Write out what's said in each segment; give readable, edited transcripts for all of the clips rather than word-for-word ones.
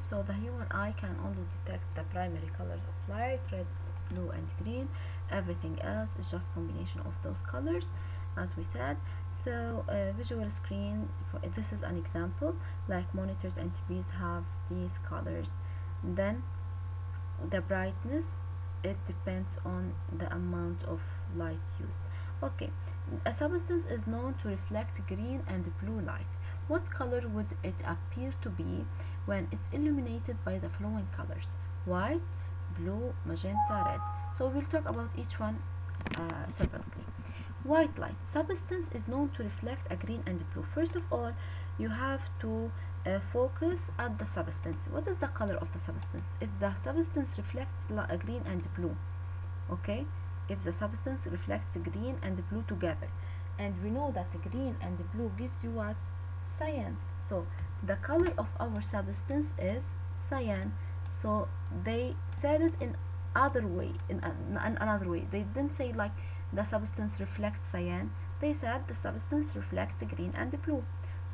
so the human eye can only detect the primary colors of light, red, blue and green. Everything else is just combination of those colors, as we said. So visual screen, this is an example, like monitors and TVs have these colors. Then the brightness, it depends on the amount of light used. Okay, a substance is known to reflect green and blue light. What color would it appear to be when it's illuminated by the following colors: white, blue, magenta, red? So we'll talk about each one separately. White light substance is known to reflect a green and blue. First of all, you have to focus at the substance. What is the color of the substance? If the substance reflects a green and blue, okay, if the substance reflects green and blue together, and we know that green and blue gives you what? Cyan. So the color of our substance is cyan. So they said it in other way, in another way. They didn't say like the substance reflects cyan. They said the substance reflects green and blue.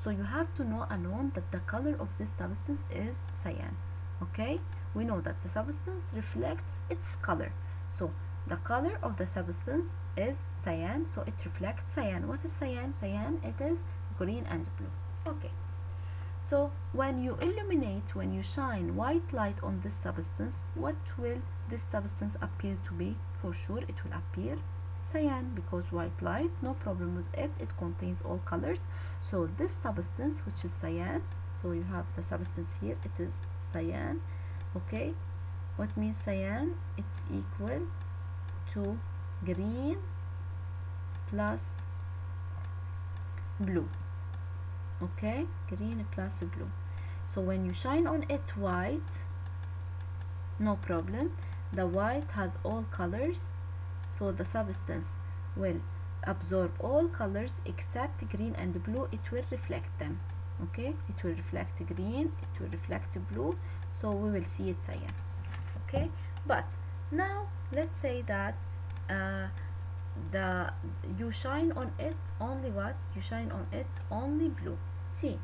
So you have to know alone that the color of this substance is cyan. Okay, we know that the substance reflects its color. So the color of the substance is cyan, so it reflects cyan. What is cyan? Cyan, it is green and blue. Okay, so when you illuminate, when you shine white light on this substance, what will this substance appear to be? For sure it will appear cyan, because white light, no problem with it, it contains all colors. So this substance, which is cyan, so you have the substance here, it is cyan. Okay, what means cyan? It's equal to green plus blue. Okay, green plus blue. So when you shine on it white, no problem, the white has all colors, so the substance will absorb all colors except green and blue. It will reflect them. Okay, it will reflect green, it will reflect blue, so we will see it cyan. Okay, but now let's say that you shine on it only what? You shine on it only blue. See,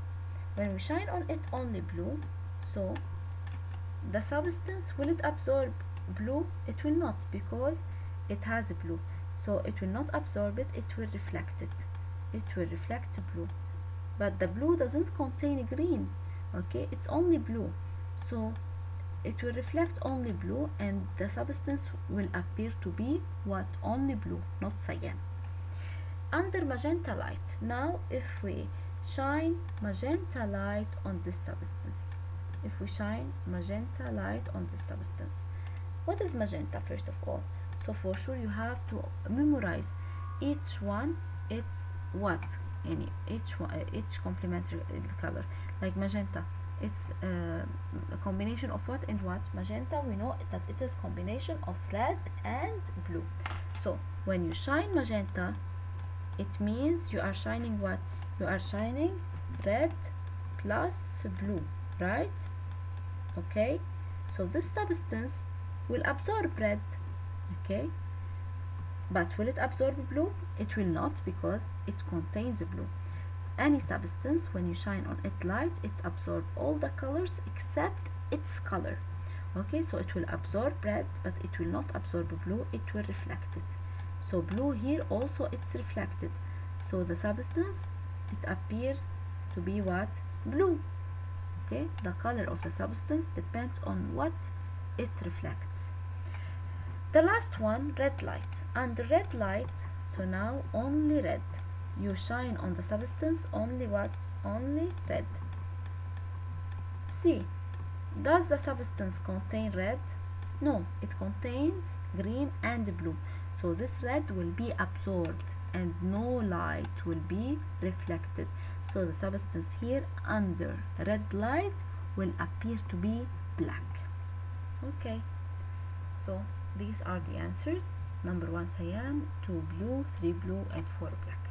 when we shine on it only blue, so the substance, will it absorb blue? It will not, because it has blue, so it will not absorb it, it will reflect it. It will reflect blue, but the blue doesn't contain green. Okay, it's only blue, so it will reflect only blue, and the substance will appear to be what? Only blue, not cyan. Under magenta light, now if we shine magenta light on this substance, if we shine magenta light on this substance, what is magenta? First of all, so for sure you have to memorize each one, it's what, each complementary color. Like magenta, it's a combination of what and what? Magenta, we know that it is combination of red and blue. So when you shine magenta, it means you are shining what? You are shining red plus blue, right? Okay, so this substance will absorb red. Okay, but will it absorb blue? It will not, because it contains blue. Any substance, when you shine on it light, it absorbs all the colors except its color. Okay, so it will absorb red, but it will not absorb blue, it will reflect it. So blue here also, it's reflected, so the substance, it appears to be what? Blue. Okay, the color of the substance depends on what it reflects. The last one, red light. Under red light, so now only red. You shine on the substance only what? Only red. See, does the substance contain red? No, it contains green and blue. So this red will be absorbed and no light will be reflected. So the substance here under red light will appear to be black. Okay, so these are the answers. Number 1 cyan, 2 blue, 3 blue and 4 black.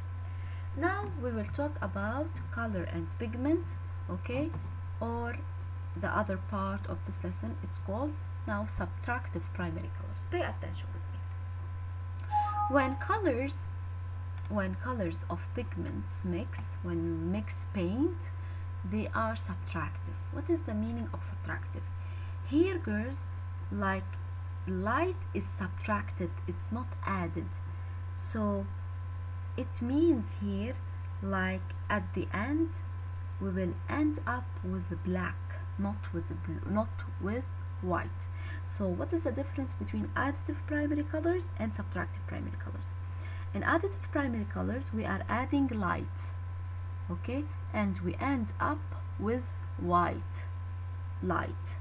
Now we will talk about color and pigment, okay, or the other part of this lesson. It's called now subtractive primary colors. Pay attention with me. When colors of pigments mix, when you mix paint, they are subtractive. What is the meaning of subtractive? Here, girls, like light is subtracted, it's not added. So it means here, like at the end, we will end up with black, not with blue, not with white. So what is the difference between additive primary colors and subtractive primary colors? In additive primary colors, we are adding light, okay, and we end up with white light.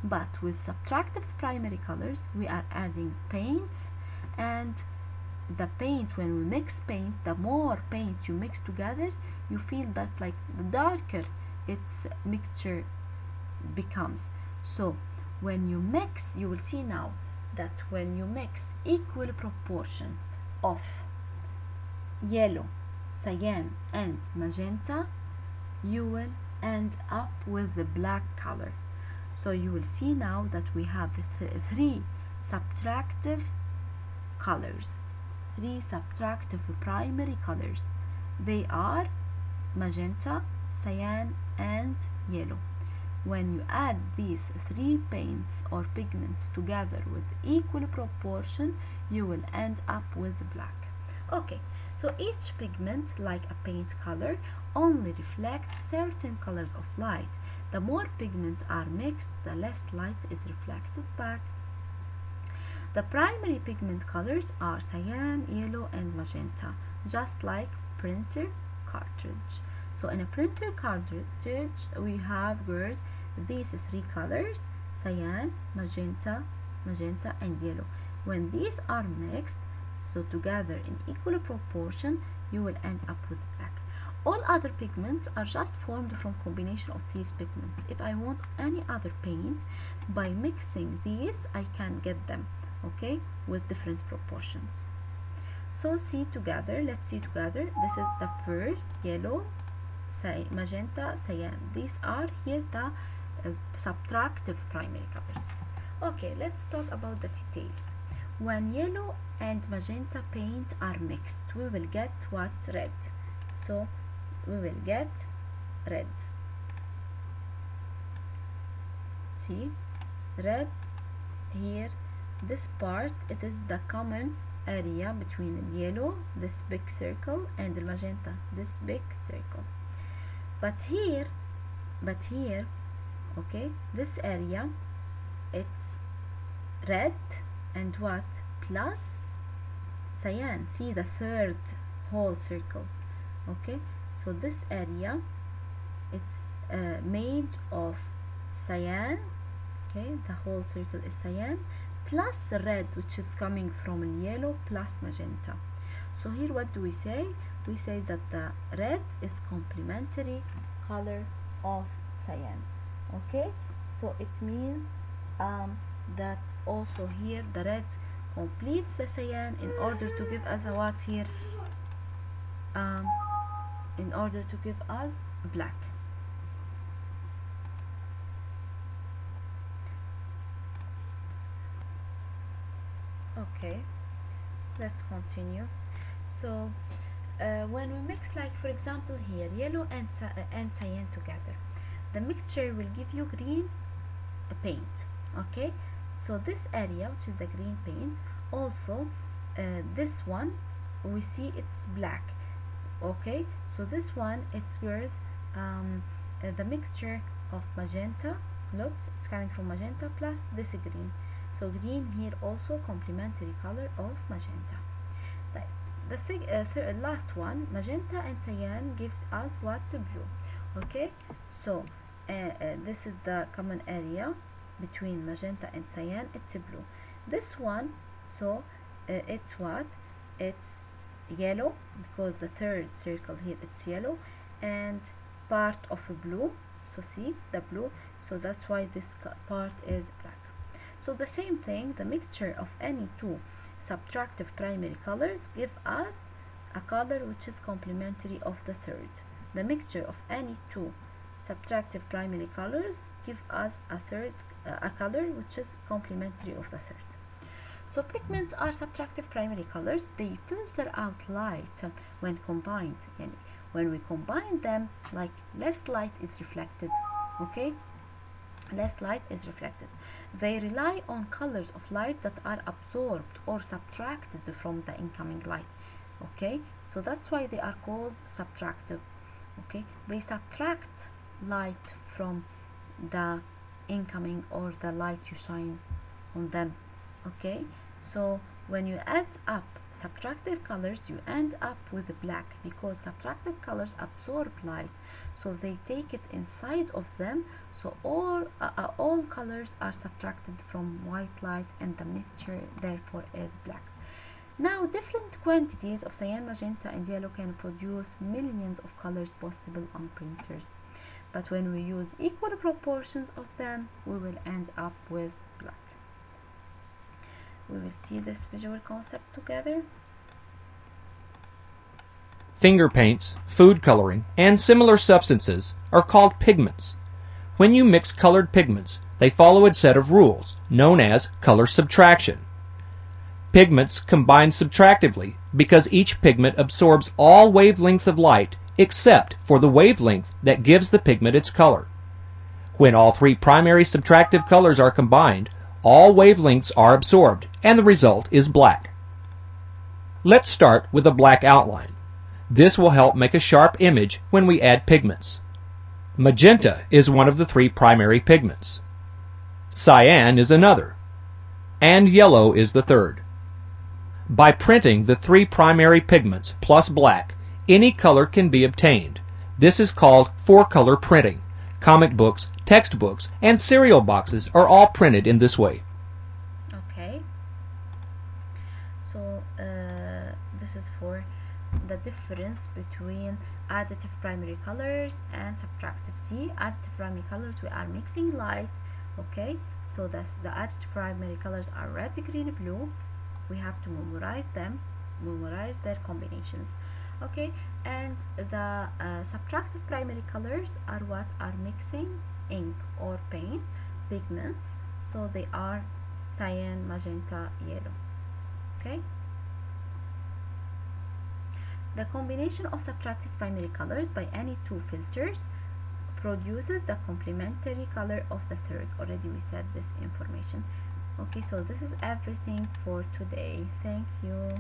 But with subtractive primary colors, we are adding paints, and the paint, when we mix paint, the more paint you mix together, you feel that like the darker its mixture becomes. So when you mix, you will see now that when you mix equal proportion of yellow, cyan and magenta, you will end up with the black color. So you will see now that we have three subtractive colors, three subtractive primary colors. They are magenta, cyan and yellow. When you add these three paints or pigments together with equal proportion, you will end up with black. Okay, so each pigment, like a paint color, only reflects certain colors of light. The more pigments are mixed, the less light is reflected back. The primary pigment colors are cyan, yellow and magenta, just like printer cartridge. So in a printer cartridge, we have, girls, these three colors: cyan, magenta, and yellow. When these are mixed, so together in equal proportion, you will end up with black. All other pigments are just formed from combination of these pigments. If I want any other paint, by mixing these, I can get them, okay, with different proportions. So see together, let's see together. This is the first: yellow, magenta, cyan. These are here the subtractive primary colors. Okay, let's talk about the details. When yellow and magenta paint are mixed, we will get what? Red. So we will get red. See, red here, this part, it is the common area between the yellow, this big circle, and the magenta, this big circle. But here, okay, this area, it's red and what? Plus cyan. See the third whole circle, okay? So this area, it's made of cyan, okay? The whole circle is cyan, plus red, which is coming from yellow, plus magenta. So here what do we say? We say that the red is complementary color of cyan, okay? So it means that also here the red completes the cyan in order to give us a what here? In order to give us black. Okay, let's continue. So when we mix, like for example here, yellow and cyan together, the mixture will give you green paint, okay? So this area, which is the green paint, also this one we see it's black, okay? So this one, it's yours, the mixture of magenta, look, it's coming from magenta plus this green. So green here also complementary color of magenta. The last one, magenta and cyan, gives us what? Blue, okay? So this is the common area between magenta and cyan, it's blue. This one, so it's what? It's yellow, because the third circle here, it's yellow, and part of blue. So see the blue, so that's why this part is black. So the same thing, the mixture of any two subtractive primary colors give us a color which is complementary of the third. The mixture of any two subtractive primary colors give us a color which is complementary of the third. So pigments are subtractive primary colors. They filter out light when combined. when we combine them, like less light is reflected. Okay, less light is reflected. They rely on colors of light that are absorbed or subtracted from the incoming light. Okay, so that's why they are called subtractive. Okay, they subtract light from the incoming or the light you shine on them. Okay, so when you add up subtractive colors, you end up with black, because subtractive colors absorb light, so they take it inside of them. So all colors are subtracted from white light, and the mixture therefore is black. Now, different quantities of cyan, magenta, and yellow can produce millions of colors possible on printers. But when we use equal proportions of them, we will end up with black. We will see this visual concept together. Finger paints, food coloring, and similar substances are called pigments. When you mix colored pigments, they follow a set of rules known as color subtraction. Pigments combine subtractively because each pigment absorbs all wavelengths of light except for the wavelength that gives the pigment its color. When all three primary subtractive colors are combined, all wavelengths are absorbed, and the result is black. Let's start with a black outline. This will help make a sharp image when we add pigments. Magenta is one of the three primary pigments. Cyan is another, and yellow is the third. By printing the three primary pigments plus black, any color can be obtained. This is called four-color printing. Comic books, textbooks, and cereal boxes are all printed in this way. Okay, so this is for the difference between additive primary colors and subtractive. See, additive primary colors, we are mixing light. Okay, so that's the additive primary colors are red, green, blue. We have to memorize them, memorize their combinations. Okay, and the subtractive primary colors are what are mixing ink or paint pigments, so they are cyan, magenta, yellow. Okay, the combination of subtractive primary colors by any two filters produces the complementary color of the third. Already we said this information. Okay, so this is everything for today. Thank you.